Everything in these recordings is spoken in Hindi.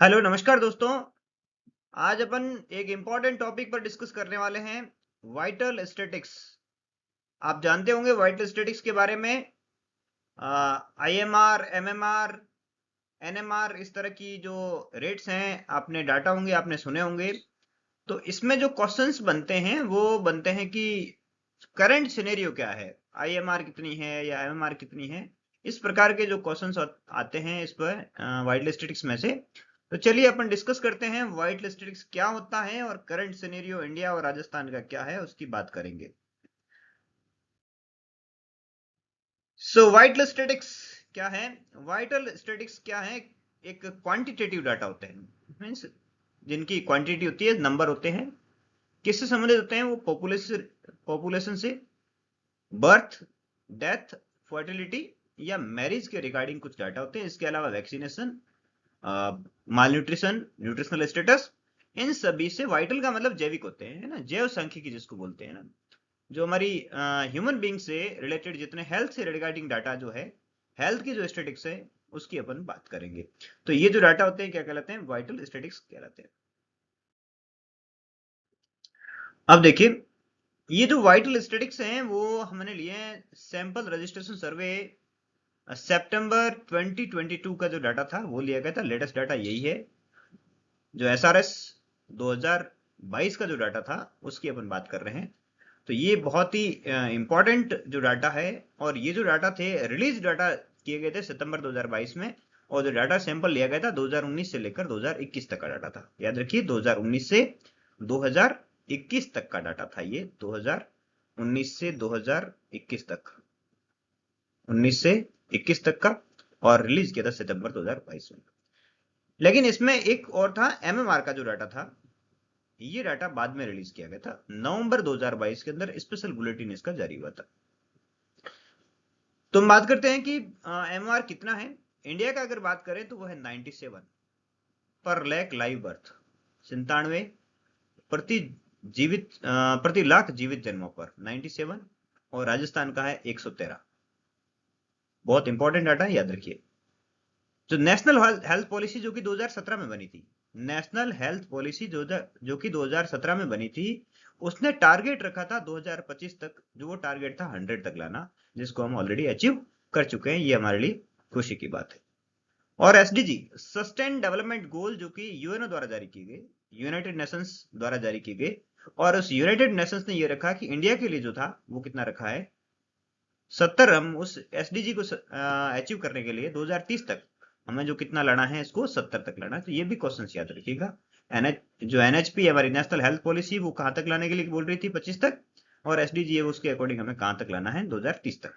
हेलो नमस्कार दोस्तों। आज अपन एक इम्पॉर्टेंट टॉपिक पर डिस्कस करने वाले हैं, वाइटल स्टैटिक्स। आप जानते होंगे वाइटल स्टैटिक्स के बारे में। आईएमआर, एमएमआर, एनएमआर, इस तरह की जो रेट्स हैं, आपने डाटा होंगे, आपने सुने होंगे। तो इसमें जो क्वेश्चंस बनते हैं वो बनते हैं कि करंट सिनेरियो क्या है, आईएमआर कितनी है या एमएमआर कितनी है। इस प्रकार के जो क्वेश्चंस आते हैं इस पर वाइटल स्टैटिक्स में से। तो चलिए अपन डिस्कस करते हैं वाइटल स्टैटिक्स क्या होता है और करंट सिनेरियो इंडिया और राजस्थान का क्या है उसकी बात करेंगे। सो वाइटल स्टैटिक्स क्या है? वाइटल स्टैटिक्स क्या है? एक क्वांटिटेटिव डाटा होते हैं, मीन्स जिनकी क्वांटिटी होती है, नंबर होते हैं। किससे संबंधित होते हैं? वो पॉपुलेशन पॉपुलेशन से, बर्थ, डेथ, फर्टिलिटी या मैरिज के रिगार्डिंग कुछ डाटा होते हैं। इसके अलावा वैक्सीनेशन, माल न्यूट्रिशनल स्टेटस, इन सभी से। वाइटल का मतलब जैविक होते हैं, है ना, जैव सांख्यिकी जिसको बोलते हैं ना, जो हमारी ह्यूमन बींग से रिलेटेड जितने हेल्थ से रिगार्डिंग डाटा जो है, हेल्थ की जो स्टेटिक्स है उसकी अपन बात करेंगे। तो ये जो डाटा होते हैं क्या कहलाते हैं? वाइटल स्टेटिक्स कहलाते हैं। अब देखिए, ये जो वाइटल स्टेटिक्स हैं वो हमने लिए हैं सैंपल रजिस्ट्रेशन सर्वे, सितंबर 2022 का जो डाटा था वो लिया गया था। लेटेस्ट डाटा यही है। जो एसआरएस 2022 का जो डाटा था उसकी अपन बात कर रहे हैं। तो ये बहुत ही इंपॉर्टेंट जो डाटा है। और ये जो डाटा थे, रिलीज डाटा किए गए थे सितंबर 2022 में। और जो डाटा सैंपल लिया गया था 2019 से लेकर 2021 तक का डाटा था। याद रखिए, 2019 से 2021 तक का डाटा था ये। 2019 से 2021 तक, 19 से 21 तक का। और रिलीज किया था सितंबर 2022 में। लेकिन इसमें एक और था, एमएमआर का जो डाटा था, ये डाटा बाद में रिलीज किया गया था नवंबर 2022 के अंदर। स्पेशल बुलेटिन इसका जारी हुआ था। तो हम बात करते हैं कि एमआर कितना है। इंडिया का अगर बात करें तो वो है 97 पर लैख लाइव बर्थ, 97 प्रति प्रति लाख जीवित जन्मों पर 97। और राजस्थान का है 113। बहुत इंपॉर्टेंट डाटा है, याद रखिए। जो नेशनल हेल्थ पॉलिसी जो कि 2017 में बनी थी, नेशनल हेल्थ पॉलिसी जो कि 2017 में बनी थी, उसने टारगेट रखा था 2025 तक, जो वो टारगेट था 100 तक लाना, जिसको हम ऑलरेडी अचीव कर चुके हैं। ये हमारे लिए खुशी की बात है। और एसडीजी, सस्टेन डेवलपमेंट गोल, जो कि यूएनओ द्वारा जारी की गई, यूनाइटेड नेशंस द्वारा जारी की गई। और उस यूनाइटेड नेशंस ने ये रखा कि इंडिया के लिए जो था वो कितना रखा है, 70। हम उस एसडीजी को अचीव करने के लिए 2030 तक हमें जो कितना लाना है, इसको 70 तक लाना है। तो ये भी क्वेश्चन याद रखिएगा। एनएच जो एनएचपी हमारी नेशनल हेल्थ पॉलिसी, वो कहां तक लाने के लिए बोल रही थी? 25 तक। और एसडीजी है उसके अकॉर्डिंग हमें कहां तक लाना है? 2030 तक।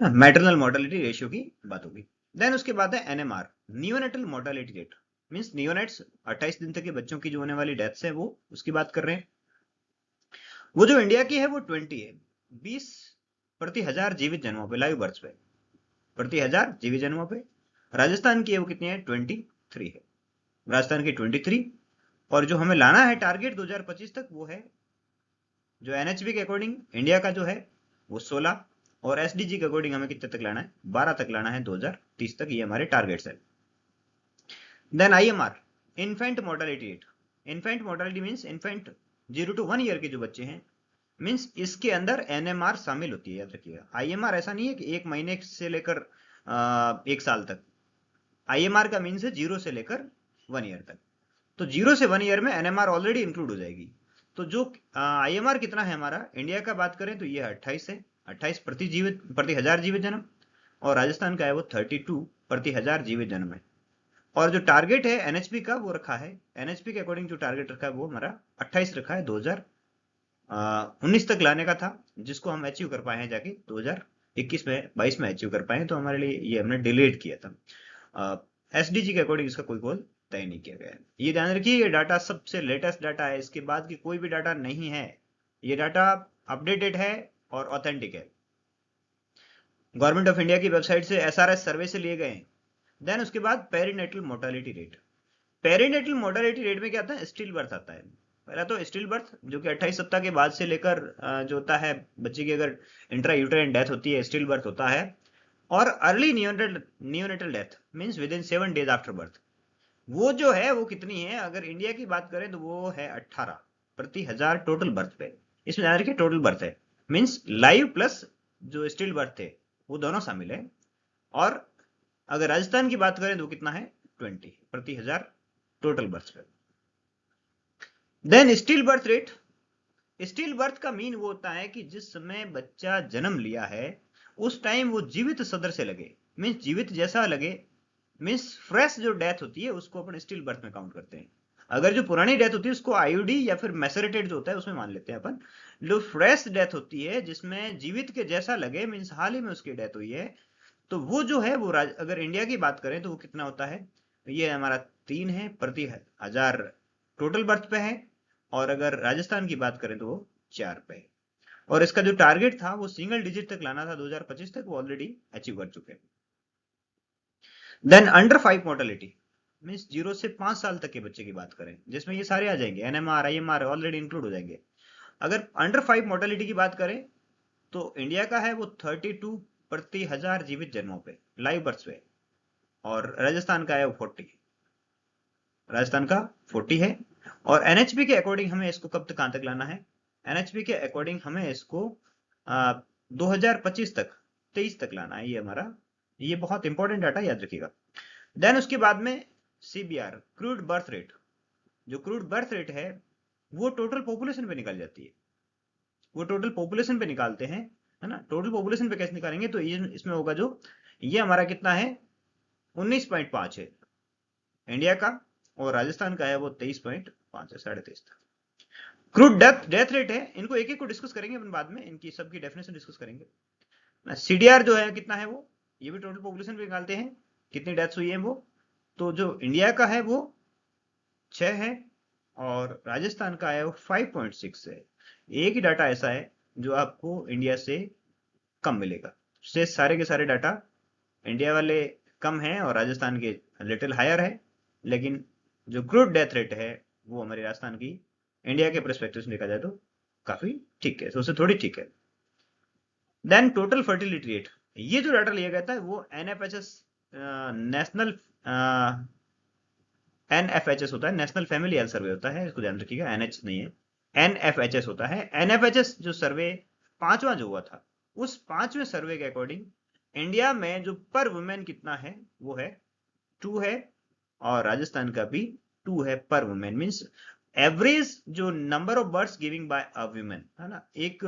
मैटरनल मोर्टेलिटी रेशियो की बात होगी। देन उसके बाद है NMR, neonatal mortality rate. Means neonates, 28 दिन तक के बच्चों की जो होने वाली डेथ्स है, वो उसकी बात कर रहे हैं। वो जो इंडिया की है वो 20 है, 20 प्रति हजार जीवित जन्मों पे, लाइव बर्थ पे, प्रति हजार जीवित जन्मों पे। राजस्थान की है वो कितनी है? 23 है। राजस्थान की 23। और जो हमें लाना है टारगेट 2025 तक, वो है जो एनएचबी के अकॉर्डिंग इंडिया का जो है वो 16। और एसडीजी के अकॉर्डिंग हमें कितने तक लाना है? 12 तक लाना है 2030 तक। ये हमारे टारगेट्स है। Then IMR, infant mortality rate. Infant mortality means infant 0 to 1 year के जो बच्चे हैं, मीन्स इसके अंदर एनएमआर शामिल होती है। याद रखिएगा, आईएमआर ऐसा नहीं है कि 1 महीने से लेकर 1 साल तक। आईएमआर का मीन्स है 0 से लेकर 1 ईयर तक। तो 0 से 1 ईयर में एनएमआर ऑलरेडी इंक्लूड हो जाएगी। तो जो आईएमआर कितना है हमारा इंडिया का बात करें तो ये 28 है। 28 प्रति हजार जीवित जन्म। और राजस्थान का है वो 32 प्रति हजार जीवित जन्म है। और जो टारगेट है एनएचपी का वो रखा है, एनएचपी के अकॉर्डिंग जो टारगेट रखा है वो हमारा 28 रखा है, 2019 तक लाने का था, जिसको हम अचीव कर पाए हैं जाके 2021 में, 22 में अचीव कर पाए हैं। तो हमारे लिए ये हमने डिलेट किया था। एसडीजी के अकॉर्डिंग इसका कोई गोल तय नहीं किया गया है। ये ध्यान रखिए, ये डाटा सबसे लेटेस्ट डाटा है, इसके बाद की कोई भी डाटा नहीं है। ये डाटा अपडेटेड है और ऑथेंटिक है, गवर्नमेंट ऑफ इंडिया की वेबसाइट से, एसआरएस सर्वे से लिए गए हैं। देन उसके बाद perinatal mortality rate. Perinatal mortality rate में क्या आता है? स्टिल बर्थ आता है। पहला तो स्टिल बर्थ, जो कि 28 सप्ताह के बाद से लेकर जो होता है बच्चे की, अगर इंट्रा यूटेराइन डेथ होती है, स्टिल बर्थ होता है, और early neonatal death means with in 7 days after birth, वो जो है वो कितनी है, अगर इंडिया की बात करें तो वो है 18 प्रति हजार टोटल बर्थ पे। इसमें ध्यान रखिए टोटल बर्थ है, मींस लाइव प्लस जो स्टिल बर्थ थे वो दोनों शामिल है। और अगर राजस्थान की बात करें तो कितना है 20 प्रति हजार टोटल बर्थ पे। Then still birth rate, still birth का मीन वो होता है कि जिस समय बच्चा जन्म लिया है उस टाइम वो जीवित सदृश लगे, मीन्स जीवित जैसा लगे, मीन्स फ्रेश जो डेथ होती है उसको अपन स्टिल बर्थ में काउंट करते हैं। अगर जो पुरानी डेथ होती है उसको आईयूडी या फिर मैसरेटेड जो होता है उसमें मान लेते हैं अपन। जो फ्रेश डेथ होती है जिसमें जीवित के जैसा लगे, मीन्स हाल ही में उसकी डेथ हुई है, तो वो जो है वो अगर इंडिया की बात करें तो वो कितना होता है, ये हमारा 3 है प्रति हजार टोटल बर्थ पे है। और अगर राजस्थान की बात करें तो वो 4 पे है। और इसका जो टारगेट था वो सिंगल डिजिट तक लाना था 2025 तक, वो ऑलरेडी अचीव कर चुके हैं। देन अंडर 5 मोर्टेलिटी मीन्स 0 से 5 साल तक के बच्चे की बात करें जिसमें ये सारे आ जाएंगे, एनएमआर आईएमआर ऑलरेडी इंक्लूड हो जाएंगे। अगर अंडर 5 मोर्टेलिटी की बात करें तो इंडिया का है वो 32 प्रति हजार जीवित जन्मों पे, लाइव बर्थ पे। और राजस्थान का है वो 40, राजस्थान का 40 है। और एनएचपी के अकॉर्डिंग हमें इसको कब तक कहां तक लाना है, एनएचपी के अकॉर्डिंग हमें इसको 2025 तक 23 तक लाना है, ये हमारा ये बहुत इंपॉर्टेंट डाटा याद रखिएगा। देन उसके बाद में सीबीआर क्रूड बर्थ रेट, जो क्रूड बर्थ रेट है वो टोटल पॉपुलेशन पे निकल जाती है, वो टोटल पॉपुलेशन पे निकालते हैं, है ना। टोटल पॉपुलेशन पे कैसे निकालेंगे, तो ये इसमें होगा जो ये हमारा कितना है 19.5 है इंडिया का, और राजस्थान का है वो 23.5 है, 23.5 था। क्रूड डेथ रेट है, इनको एक एक को डिस्कस करेंगे अपन बाद में, इनकी सबकी डेफिनेशन डिस्कस करेंगे। सीडीआर जो है कितना है वो, ये भी टोटल पॉपुलेशन पे निकालते हैं कितनी डेथ्स हुई है वो। तो जो इंडिया का है वो 6 है और राजस्थान का है वो 5.6 है। एक ही डाटा ऐसा है जो आपको इंडिया से कम मिलेगा, से सारे के सारे डाटा इंडिया वाले कम है और राजस्थान के लिटिल हायर है, लेकिन जो क्रूड डेथ रेट है वो हमारे राजस्थान की इंडिया के परस्पेक्टिव से देखा जाए तो काफी ठीक है, तो उससे थोड़ी ठीक है। देन टोटल फर्टिलिटी रेट, ये जो डाटा लिया गया था वो एनएफएचएस नेशनल एनएफएचएस होता है, नेशनल फैमिली हेल्थ सर्वे होता है, इसको ध्यान रखिएगा, एनएच नहीं है, एनएफएचएस होता है। एनएफएचएस जो सर्वे पांचवा जो हुआ था उस पांचवें सर्वे के अकॉर्डिंग इंडिया में जो पर वुमेन कितना है वो है 2 है, और राजस्थान का भी 2 है पर वुमेन, मीन्स एवरेज जो number of birth giving by a women है ना, एक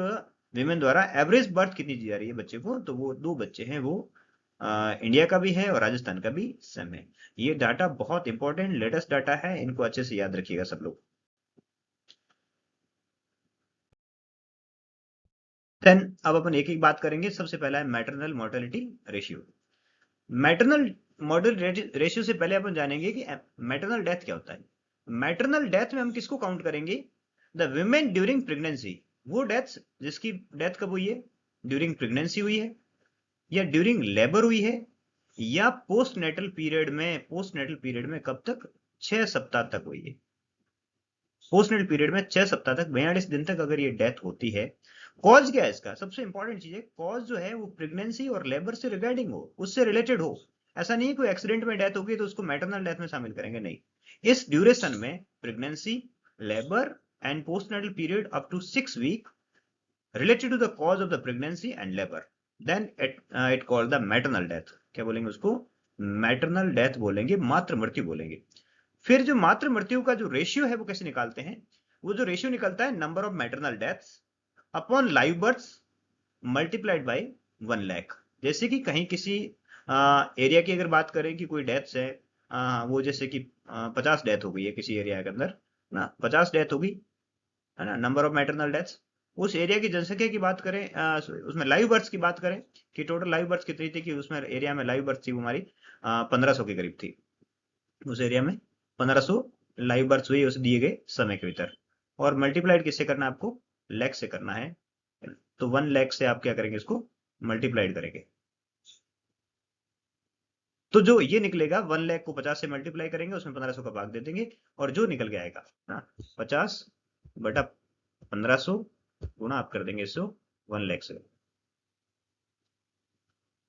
विमेन द्वारा एवरेज बर्थ कितनी दी जा रही है बच्चे को, तो वो 2 बच्चे हैं वो इंडिया का भी है और राजस्थान का भी सेम है। ये डाटा बहुत इंपॉर्टेंट लेटेस्ट डाटा है, इनको अच्छे से याद रखिएगा सब लोग। देन अब अपन एक एक बात करेंगे। सबसे पहला है maternal mortality ratio. Maternal mortality ratio से पहले अपन जानेंगे कि मैटरनल डेथ क्या होता है। मैटरनल डेथ में हम किसको काउंट करेंगे, द विमेन ड्यूरिंग प्रेगनेंसी, वो डेथ जिसकी डेथ कब हुई है, ड्यूरिंग प्रेगनेंसी हुई है या ड्यूरिंग लेबर हुई है या पोस्ट नेटल पीरियड में, पोस्ट नेटल पीरियड में कब तक, 6 सप्ताह तक हुई है। पोस्ट नेटल पीरियड में 6 सप्ताह तक 42 दिन तक अगर ये डेथ होती है। कॉज क्या है इसका, सबसे इंपॉर्टेंट चीज है कॉज जो है वो प्रेगनेंसी और लेबर से रिगार्डिंग हो, उससे रिलेटेड हो। ऐसा नहीं कोई एक्सीडेंट में डेथ होगी तो उसको मैटरनल डेथ में शामिल करेंगे, नहीं। इस ड्यूरेशन में pregnancy, labour and postnatal period up to 6 week related to the cause of the pregnancy and labor, then it called the maternal death। क्या बोलेंगे उसको, मैटरनल डेथ बोलेंगे, मातृ मृत्यु बोलेंगे। फिर जो मातृ मृत्यु का जो रेशियो है वो कैसे निकालते हैं, वो जो रेशियो निकलता है number of maternal deaths upon live births multiplied by 1 lakh. जैसे कि कहीं किसी एरिया की अगर बात करें कि कोई डेथ्स है, वो जैसे कि 50 डेथ हो गई है किसी एरिया के अंदर ना, 50 डेथ होगी है ना, नंबर ऑफ मैटरनल डेथ्स। उस एरिया की जनसंख्या की बात करें, उसमें लाइव बर्थ की बात करें कि टोटल लाइव बर्थ कितनी थी, कि उसमें एरिया में लाइव बर्थ थी वो हमारी 1500 के करीब थी। उस एरिया में 1500 लाइव बर्थ हुई उस दिए गए समय के भीतर, और मल्टीप्लाइड किससे करना है आपको, लैख से करना है। तो 1 लाख से आप क्या करेंगे, इसको मल्टीप्लाइड करेंगे। तो जो ये निकलेगा 1 लाख को 50 से मल्टीप्लाई करेंगे, उसमें 1500 का भाग दे देंगे, और जो निकल के आएगा ना 50 बटा 1500 गुणा आप कर देंगे इसको 1 लाख से।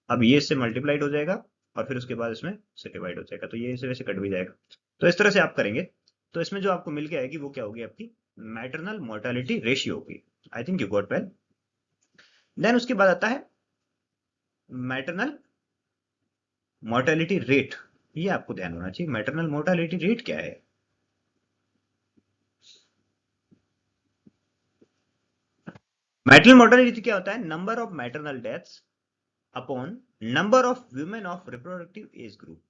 अब ये इससे मल्टीप्लाइड हो जाएगा और फिर उसके बाद इसमें से डिवाइड हो जाएगा, तो ये इसे वैसे कट भी जाएगा। तो इस तरह से आप करेंगे तो इसमें जो आपको मिल के आएगी वो क्या होगी, आपकी मैटरनल मोर्टेलिटी रेशियो होगी। I think you got well. Then उसके बाद आता है मैटरनल मोर्टेलिटी रेट। ये आपको ध्यान होना चाहिए, मैटरनल मोर्टेलिटी रेट क्या है। मैटरनल मोर्टेलिटी क्या होता है, number of maternal deaths upon number of women of reproductive age group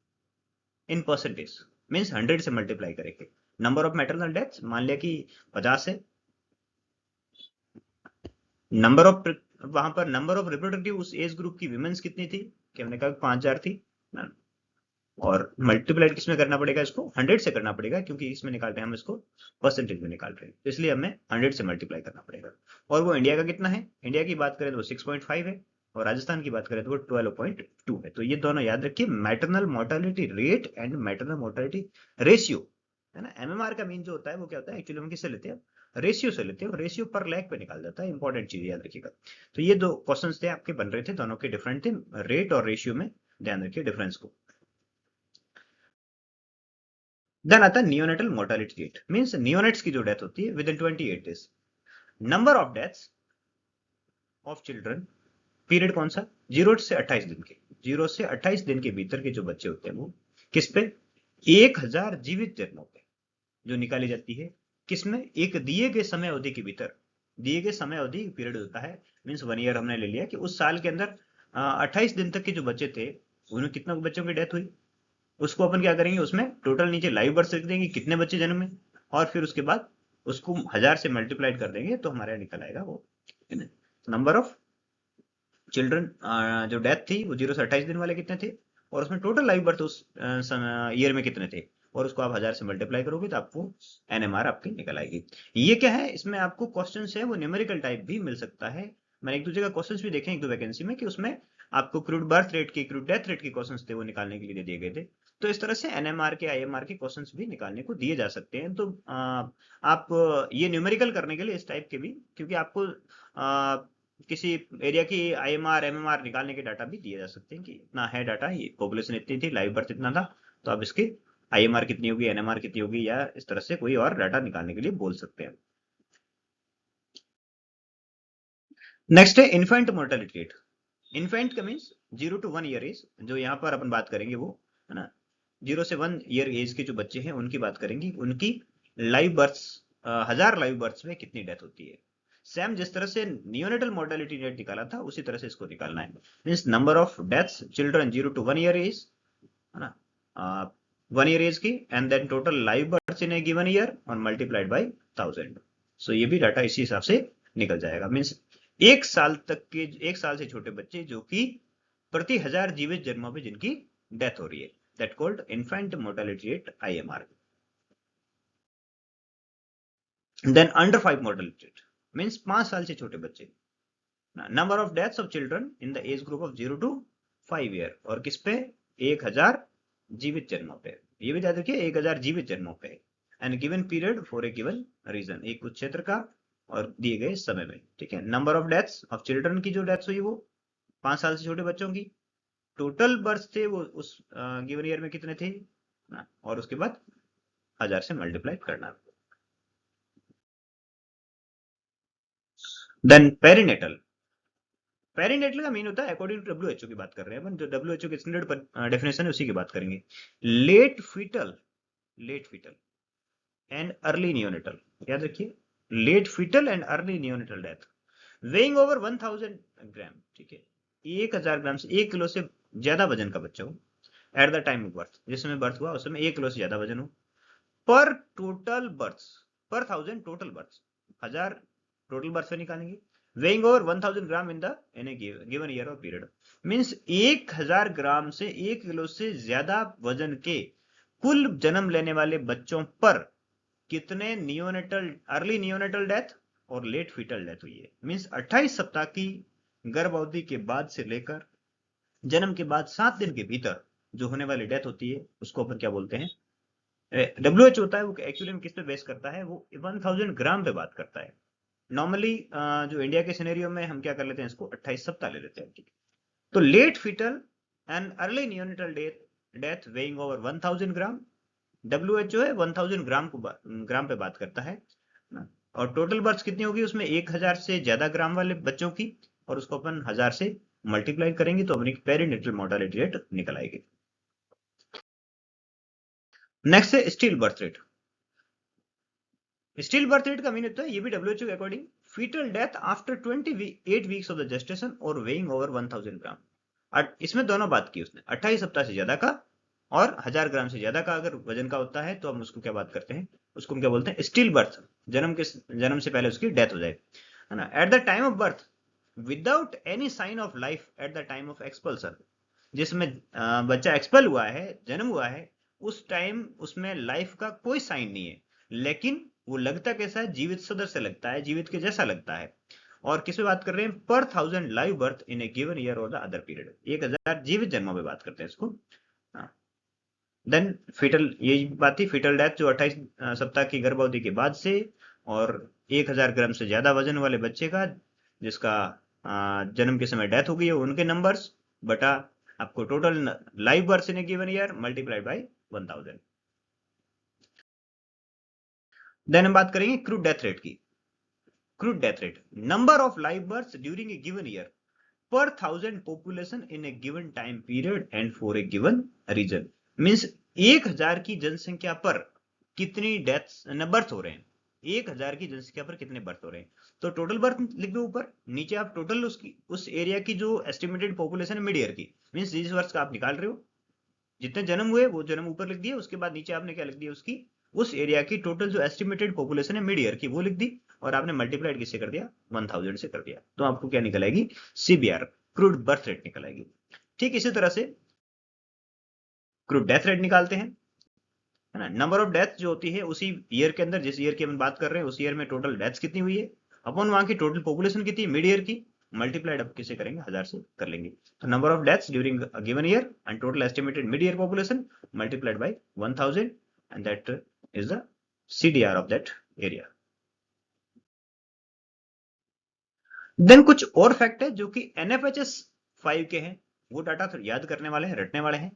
in percentage, means 100 से मल्टीप्लाई करेंगे। नंबर ऑफ मैटरनल डेथ्स मान लिया कि 50 है, नंबर ऑफ वहां पर नंबर ऑफ रिप्रोडक्टिव उस एज ग्रुप की विमेन्स कितनी थी, कि हमने कहा 5000 थी ना? और मल्टीप्लाइड किसमें करना पड़ेगा, इसको 100 से करना पड़ेगा, क्योंकि इसमें निकाल रहे हैं हम इसको परसेंटेज में निकाल रहे हैं, तो इसलिए हमें 100 से मल्टीप्लाई करना पड़ेगा। और वो इंडिया का कितना है, इंडिया की बात करें तो 6.5 है, और राजस्थान की बात करें तो वो 12.2 है। तो ये दोनों याद रखिए, maternal mortality rate and maternal mortality ratio, है ना। एमएमआर का मीन जो होता है वो क्या होता है, एक्चुअली हम किससे लेते हैं, रेशियो से लेते हैं, और रेशियो पर लाख पे निकाल जाता है। इंपॉर्टेंट चीज याद रखिएगा। तो ये दो क्वेश्चंस थे आपके बन रहे थे, दोनों के डिफरेंट थे, रेट और रेशियो में ध्यान रखिए डिफरेंस को। देन आता है neonatal mortality rate, means neonates की जो डेथ होती है with in 28 days. Number of deaths of children, period कौन सा, 0 से 28 दिन के, 0 से 28 दिन के भीतर के जो बच्चे होते हैं वो किस पे, 1000 जीवित जन्मों पे जो निकाली जाती है, किसमें, एक दिए गए समय अवधि के भीतर, दिए गए समय अवधि पीरियड होता है, मींस 1 ईयर हमने ले लिया कि उस साल के अंदर 28 दिन तक के जो बच्चे थे उन्हें कितना बच्चों की डेथ हुई, उसको अपन क्या करेंगे, उसमें टोटल नीचे लाइव बर्थ लिख देंगे कितने बच्चे जन्म में, और फिर उसके बाद उसको 1000 से मल्टीप्लाइड कर देंगे तो हमारे निकल आएगा वो नंबर ऑफ चिल्ड्रन जो डेथ थी वो 0 से 28 दिन वाले कितने थे, और उसमें टोटल लाइव बर्थ उस ईयर में कितने थे, और उसको आप 1000 से मल्टीप्लाई करोगे तो आपको एनएमआर आपकी निकल आएगी। ये क्या है, इसमें आपको क्वेश्चन है वो न्यूमेरिकल टाइप भी मिल सकता है। मैंने एक दो जगह क्वेश्चन भी देखे एक दो वैकेंसी में कि उसमें आपको क्रूड बर्थ रेट के, क्रूड डेथ रेट के क्वेश्चन थे वो निकालने के लिए दिए गए थे। तो इस तरह से एनएमआर के, आईएमआर के क्वेश्चन भी निकालने को दिए जा सकते हैं। तो आप ये न्यूमेरिकल करने के लिए इस टाइप के भी, क्योंकि आपको किसी एरिया की आईएमआर एमएमआर निकालने के डाटा भी दिए जा सकते हैं कि इतना है डाटा, ये पॉपुलेशन इतनी थी, लाइव बर्थ इतना था, तो आप इसके आईएमआर कितनी होगी, एनएमआर कितनी होगी, या इस तरह से कोई और डाटा निकालने के लिए बोल सकते हैं। नेक्स्ट है इन्फेंट मोर्टेलिटी रेट। इन्फेंट का मीन्स 0 to 1 ईयर एज, जो यहाँ पर अपन बात करेंगे वो, है ना, 0 से 1 ईयर एज के जो बच्चे हैं उनकी बात करेंगे, उनकी लाइव बर्थ, 1000 लाइव बर्थ में कितनी डेथ होती है। सेम जिस तरह से नियोनेटल मोर्टेलिटी रेट निकाला था उसी तरह से इसको निकालना है, means number of deaths children 0 to 1 year age, है ना, 1 ईयर एज की, and then total live birth in a given year और मल्टीप्लाइड बाई 1000। सो ये भी डाटा इसी हिसाब से निकल जाएगा, मीन्स एक साल तक के, एक साल से छोटे बच्चे जो कि प्रति 1000 जीवित जन्मों पे जिनकी डेथ हो रही है, that called infant mortality rate IMR. Then under 5 mortality rate, means 5 साल से छोटे बच्चे, number of deaths of children in the age group of 0 to 5 year, और किस पे, 1000 जीवित जन्मों पे, ये भी याद रखिए 1000 जीवित जन्मों पे, and given period for a given region, एक कुछ क्षेत्र का और दिए गए समय में, ठीक है। Number of deaths of children की जो डेथ्स हुई वो 5 साल से छोटे बच्चों की, टोटल बर्थ थे वो उस गिवन ईयर में कितने थे ना, और उसके बाद 1000 से मल्टीप्लाई करना। देन पेरिनेटल, पेरिनेटल का मीन होता है, अकॉर्डिंग टू डब्ल्यूएचओ की बात कर रहे हैं अपन, जो डब्ल्यूएचओ की स्टैंडर्ड डेफिनेशन है उसी की बात करेंगे। Late foetal, late foetal and early neonatal, याद रखिए, late foetal and early neonatal death weighing over 1000 gram, ठीक है, 1000 ग्राम से 1 किलो से ज्यादा वजन का बच्चा हो eight the time of birth, जिस समय बर्थ हुआ उस समय 1 किलो से ज्यादा वजन हो, पर टोटल बर्थ, पर 1000 टोटल बर्थ, 1000 टोटल बर्थ से निकालेंगे, weighing over 1000 gram in the in a given year और पीरियड, मींस 1000 ग्राम से 1 किलो से ज्यादा वजन के कुल जन्म लेने वाले बच्चों पर कितने नियोनेटल, अर्ली नियोनेटल डेथ और लेट फीटल डेथ हुई है, मींस 28 सप्ताह की गर्भ अवधि के बाद से लेकर जन्म के बाद 7 दिन के भीतर जो होने वाली डेथ होती है उसको अपन क्या बोलते हैं, डब्ल्यूएच होता है वो एक्चुअली में किस पे बेस करता है, वो 1000 ग्राम पे बात करता है। नॉर्मली जो इंडिया के सिनेरियो में हम क्या कर लेते हैं, इसको 28 सप्ताह ले लेते हैं, ठीक है। तो late foetal and early neonatal death weighing over 1000 gram, WHO है 1000 ग्राम पे बात करता है ना। और टोटल बर्थ कितनी होगी उसमें 1000 से ज्यादा ग्राम वाले बच्चों की, और उसको अपन 1000 से मल्टीप्लाई करेंगे तो अपनी पेरीनेटल मोर्टालिटी रेट निकल आएगी। नेक्स्ट है still birth rate. Still birth rate का मीन होता है, ये भी WHO के according, foetal death after 28 weeks of the gestation और वेइंग ओवर 1000 ग्राम। इसमें दोनों बात की उसने, 28 सप्ताह से ज्यादा का और 1000 ग्राम से ज्यादा का अगर वजन का होता है तो हम उसको क्या बात करते हैं, उसको हम क्या बोलते हैं, स्टिल बर्थ, जन्म से पहले उसकी डेथ हो जाए, है ना। At the time of birth without any sign of life at the time of expulsion, जिसमें बच्चा एक्सपल हुआ है, जन्म हुआ है, उस टाइम उसमें लाइफ का कोई साइन नहीं है, लेकिन वो लगता कैसा है, जीवित सदस्य लगता है, जीवित के जैसा लगता है। और किस पे बात कर रहे हैं, पर 1000 live birth in a given year और द अदर पीरियड, 1000 जीवित जन्मों पे बात करते हैं इसको। देन फीटल, यही बात थी, फीटल डेथ जो 28 सप्ताह की गर्भावधि के बाद से, और 1000 ग्राम से ज्यादा वजन वाले बच्चे का जिसका जन्म के समय डेथ हो गई है, उनके नंबर्स बटा आपको total live birth in a given year multiplied by 1000। Then हम बात करेंगे क्रूड डेथ रेट की। Crude death rate, number of live birth during a given year per 1000 population in a given time period and for a given region. Means 1000 की जनसंख्या पर कितनी डेथ्स बर्थ हो रहे हैं, 1000 की जनसंख्या पर कितने बर्थ हो रहे हैं, तो टोटल बर्थ लिख दो ऊपर, नीचे आप टोटल उसकी उस एरिया की जो एस्टिमेटेड पॉपुलेशन है मिड ईयर की, मींस जिस वर्ष का आप निकाल रहे हो, जितने जन्म हुए वो जन्म ऊपर लिख दिए, उसके बाद नीचे आपने क्या लिख दिया, उसकी उस एरिया की टोटल जो एस्टिमेटेड पॉपुलेशन है मिड ईयर की वो लिख दी, और आपने मल्टीप्लाइड किससे कर दिया, 1000 से कर दिया, तो आपको क्या निकल आएगी, CBR, क्रूड बर्थ रेट निकल आएगी। ठीक इसी तरह से क्रूड डेथ रेट निकालते हैं, है ना। नंबर ऑफ डेथ जो होती है उसी ईयर के अंदर, जिस ईयर की हम बात कर रहे हैं उस ईयर में टोटल डेथ्स कितनी हुई है, अपन वहां की टोटल पॉपुलेशन कितनी मिड ईयर की, मल्टीप्लाइड अब किसे करेंगे, 1000 से कर लेंगे, तो number of deaths during a given year and total estimated mid year population multiplied by 1000 and that is the CDR of that area. Then कुछ और फैक्ट है जो कि NFHS 5 के हैं, वो डाटा याद करने वाले हैं, रटने वाले हैं।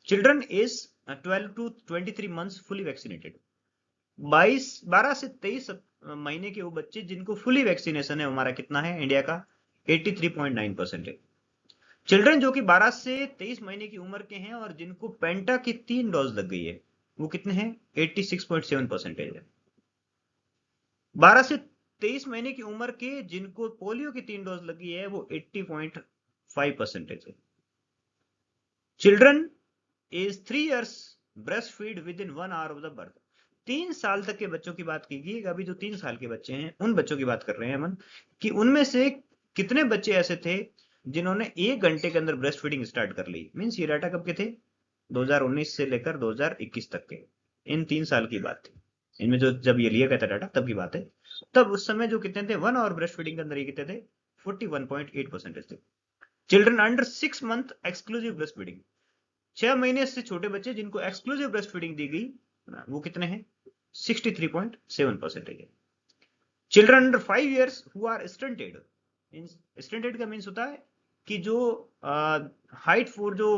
Children age 12 to 23 months fully vaccinated, 12 से 23 महीने के वो बच्चे जिनको फुली वैक्सीनेशन है, हमारा कितना है इंडिया का, 83.9% है। चिल्ड्रन जो कि 12 से 23 महीने की उम्र के हैं और जिनको पेंटा की 3 डोज लग गई है, वो कितने हैं, 86.7% है। 12 से 23 महीने की उम्र के जिनको पोलियो की 3 डोज लगी है वो 80.5% है। Children age 3 years breast feed within 1 hour of the birth, 3 साल तक के बच्चों की बात कीजिए, अभी जो 3 साल के बच्चे हैं उन बच्चों की बात कर रहे हैं हम, कि उनमें से कितने बच्चे ऐसे थे जिन्होंने 1 घंटे के अंदर ब्रेस्ट फीडिंग स्टार्ट कर ली। मींस ये डाटा कब के थे, 2019 से लेकर 2021 तक के, इन 3 साल की बात थी, इनमें जो जब ये लिया गया था डाटा तब की बात है। तब उस समय जो कितने थे 1 आवर ब्रेस्ट फीडिंग के अंदर ये कितने थे, 41.8% थे। Children under 6 month exclusive breast feeding, 6 महीने से छोटे बच्चे जिनको एक्सक्लूसिव ब्रेस्ट फीडिंग दी गई वो कितने हैं, 63.7% है। Children under 5 years who are stunted, stunted का मीन्स होता है कि जो हाइट फॉर जो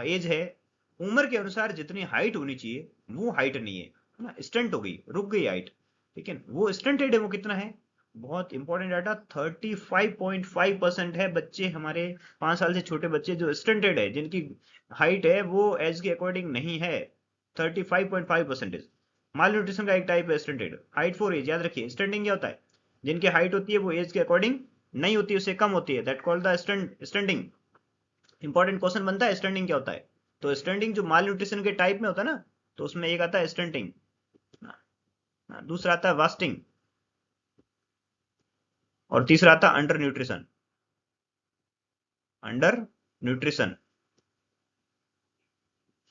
एज है, उम्र के अनुसार जितनी हाइट होनी चाहिए वो हाइट नहीं है ना, स्टंट हो गई, रुक गई हाइट, ठीक है, वो स्टंटेड है, वो कितना है, बहुत इंपॉर्टेंट डाटा, 35.5% है बच्चे हमारे 5 साल से छोटे बच्चे जो स्टंटेड है, जिनकी हाइट है वो एज के अकॉर्डिंग नहीं है, 35.5%। माल न्यूट्रिशन का एक टाइप है स्टंटेड, हाइट फॉर एज, याद रखिए स्टंटिंग क्या होता है, जिनकी हाइट होती है वो एज के अकॉर्डिंग नहीं होती, उससे कम होती है, that called the stunting. Important question बनता है स्टंटिंग क्या होता है, तो स्टंटिंग जो माल न्यूट्रिशन के टाइप में होता है ना, तो उसमें एक आता है स्टंटिंग, दूसरा आता है वास्टिंग, और तीसरा आता है अंडर न्यूट्रिशन। अंडर न्यूट्रिशन,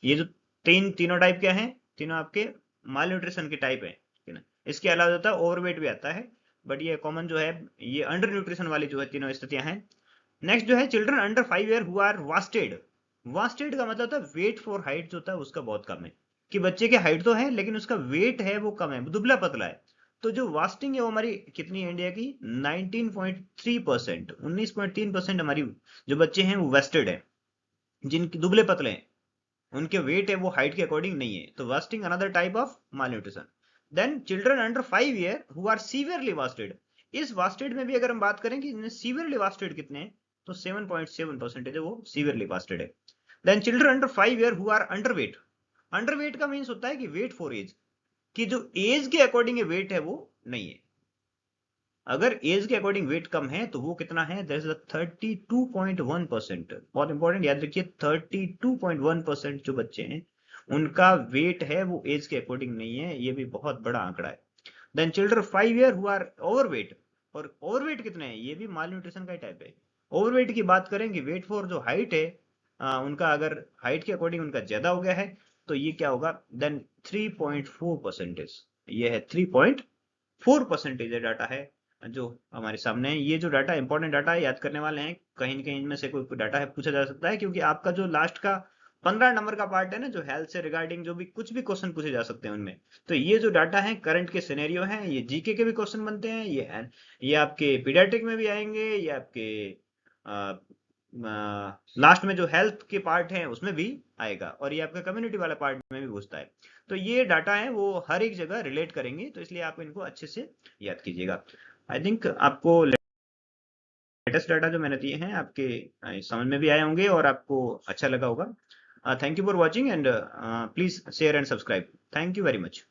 ये जो तीनों टाइप क्या है, तीनों आपके माल न्यूट्रिशन के टाइप है ना। इसके अलावा होता है ओवरवेट भी आता है, बट ये कॉमन जो है ये अंडर न्यूट्रिशन वाली जो है तीनों स्थितियां हैं। नेक्स्ट जो है children under 5 year who are wasted, wasted का मतलब होता है वेट फॉर हाइट जो होता है उसका बहुत कम है, कि बच्चे की हाइट तो है लेकिन उसका वेट है वो कम है, दुबला पतला है, तो जो वास्टिंग है वो हमारी कितनी है इंडिया की 19.3%, 19.3% हमारी जो बच्चे हैं वो वेस्टेड है, जिनके दुबले पतले हैं, उनके वेट है वो हाइट के अकॉर्डिंग नहीं है, तो wasting another type of malnutrition. Then children under 5 year who are severely wasted, इस वास्टेड में भी अगर हम बात करें कि सीवियरली वास्टेड कितने हैं, तो 7.7% है वो सीवियरली वास्टेड है। Then children under 5 year who are underweight, underweight का मीन्स होता है कि वेट फॉर एज, कि जो एज के अकॉर्डिंग वेट है वो नहीं है, अगर एज के अकॉर्डिंग वेट कम है तो वो कितना है, दैट इज 32.1%, बहुत इंपॉर्टेंट याद रखिए 32.1% जो बच्चे हैं उनका वेट है वो एज के अकॉर्डिंग नहीं है, ये भी बहुत बड़ा आंकड़ा है। Then children 5 year who are overweight, और ओवरवेट कितने हैं, ये भी माल न्यूट्रिशन का ही टाइप है। ओवरवेट की बात करें कि वेट फॉर जो हाइट है उनका अगर हाइट के अकॉर्डिंग उनका ज्यादा हो गया है तो ये क्या होगा, देन 3.4%, ये है 3.4% डाटा है जो हमारे सामने है। ये जो डाटा इंपॉर्टेंट डाटा है, याद करने वाले हैं, कहीं न कहीं इनमें से कोई डाटा है पूछा जा सकता है, क्योंकि आपका जो लास्ट का 15 नंबर का पार्ट है ना, जो हेल्थ से रिगार्डिंग जो भी कुछ भी क्वेश्चन पूछे जा सकते हैं उनमें, तो ये जो डाटा है करंट के सिनेरियो हैं, ये जीके के भी क्वेश्चन बनते हैं, ये आपके पीडियाट्रिक में भी आएंगे, ये आपके लास्ट में जो हेल्थ के पार्ट है उसमें भी आएगा, और ये आपका कम्युनिटी वाला पार्ट में भी पूछता है। तो ये डाटा है वो हर एक जगह रिलेट करेंगे, तो इसलिए आप इनको अच्छे से याद कीजिएगा। आई थिंक आपको लेटेस्ट डाटा जो मैंने दिए हैं आपके समझ में भी आए होंगे और आपको अच्छा लगा होगा। Thank you for watching and please share and subscribe. Thank you very much.